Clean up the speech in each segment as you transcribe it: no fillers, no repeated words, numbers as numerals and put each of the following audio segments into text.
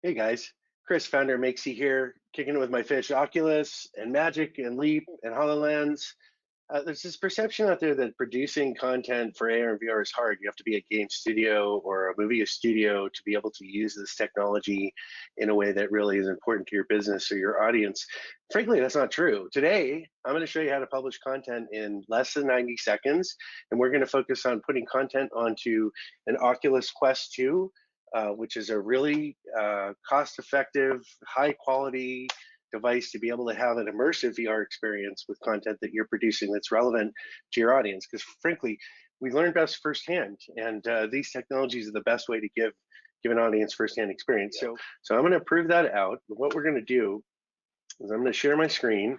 Hey guys, Chris, founder of makeSEA here, kicking it with my fish Oculus and Magic and Leap and HoloLens. There's this perception out there that producing content for AR and VR is hard. You have to be a game studio or a movie studio to be able to use this technology in a way that really is important to your business or your audience. Frankly, that's not true. Today, I'm going to show you how to publish content in less than 90 seconds, and we're going to focus on putting content onto an Oculus Quest 2, which is a really cost-effective, high-quality device to be able to have an immersive VR experience with content that you're producing that's relevant to your audience. Because frankly, we learn best firsthand, and these technologies are the best way to give an audience firsthand experience. So I'm going to prove that out. What we're going to do is I'm going to share my screen,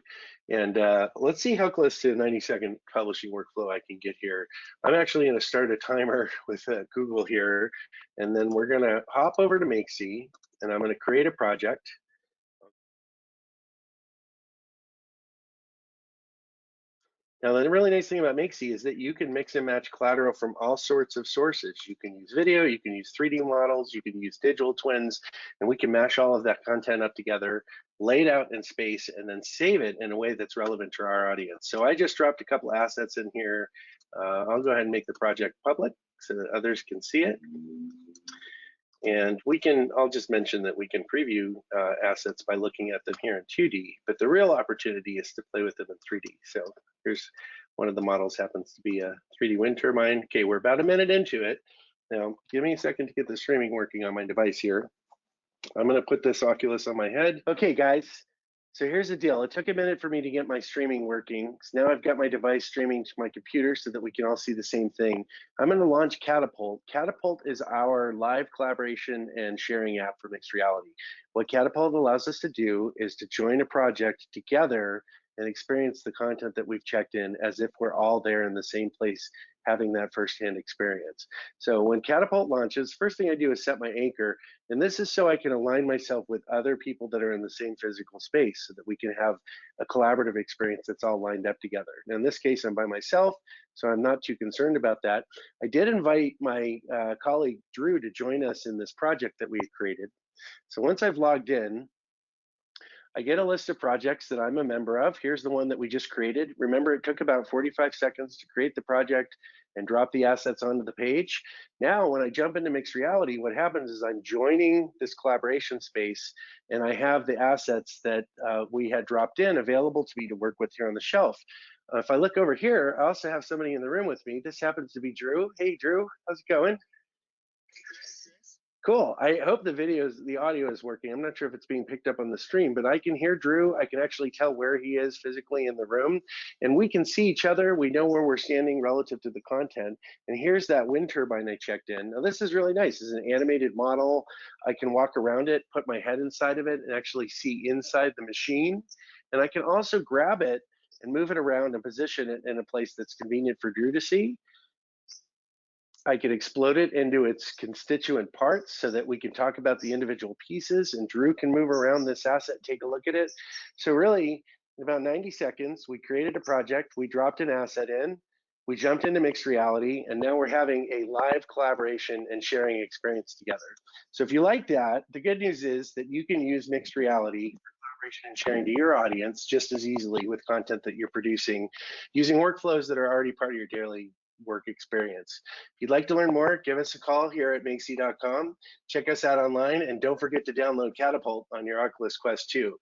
and let's see how close to a 90-second publishing workflow I can get here. I'm actually going to start a timer with Google here, and then we're going to hop over to makeSEA, and I'm going to create a project. Now, the really nice thing about makeSEA is that you can mix and match collateral from all sorts of sources. You can use video, you can use 3D models, you can use digital twins, and we can mash all of that content up together, lay it out in space, and then save it in a way that's relevant to our audience. So I just dropped a couple assets in here. I'll go ahead and make the project public so that others can see it. And I'll just mention that we can preview assets by looking at them here in 2D, but the real opportunity is to play with them in 3D. So here's one of the models, happens to be a 3D wind turbine. Okay, we're about a minute into it. Now, give me a second to get the streaming working on my device here. I'm gonna put this Oculus on my head. Okay, guys, so here's the deal. It took a minute for me to get my streaming working. So now I've got my device streaming to my computer so that we can all see the same thing. I'm going to launch Catapult. Catapult is our live collaboration and sharing app for mixed reality. What Catapult allows us to do is to join a project together and experience the content that we've checked in as if we're all there in the same place having that firsthand experience. So when Catapult launches, first thing I do is set my anchor, and this is so I can align myself with other people that are in the same physical space so that we can have a collaborative experience that's all lined up together. Now in this case, I'm by myself, so I'm not too concerned about that. I did invite my colleague Drew to join us in this project that we created. So once I've logged in, I get a list of projects that I'm a member of. Here's the one that we just created. Remember, it took about 45 seconds to create the project and drop the assets onto the page. Now, when I jump into mixed reality, what happens is I'm joining this collaboration space, and I have the assets that we had dropped in available to me to work with here on the shelf. If I look over here, I also have somebody in the room with me. This happens to be Drew. Hey, Drew, how's it going? Cool. I hope the audio is working. I'm not sure if it's being picked up on the stream, but I can hear Drew. I can actually tell where he is physically in the room, and we can see each other. We know where we're standing relative to the content. And here's that wind turbine I checked in. Now this is really nice. It's an animated model. I can walk around it, put my head inside of it, and actually see inside the machine. And I can also grab it and move it around and position it in a place that's convenient for Drew to see. I could explode it into its constituent parts so that we can talk about the individual pieces, and Drew can move around this asset, take a look at it. So really, in about 90 seconds, we created a project, we dropped an asset in, we jumped into mixed reality, and now we're having a live collaboration and sharing experience together. So if you like that, the good news is that you can use mixed reality for collaboration and sharing to your audience just as easily with content that you're producing using workflows that are already part of your daily work experience. If you'd like to learn more, give us a call here at makesea.com. Check us out online, and don't forget to download Catapult on your Oculus Quest 2.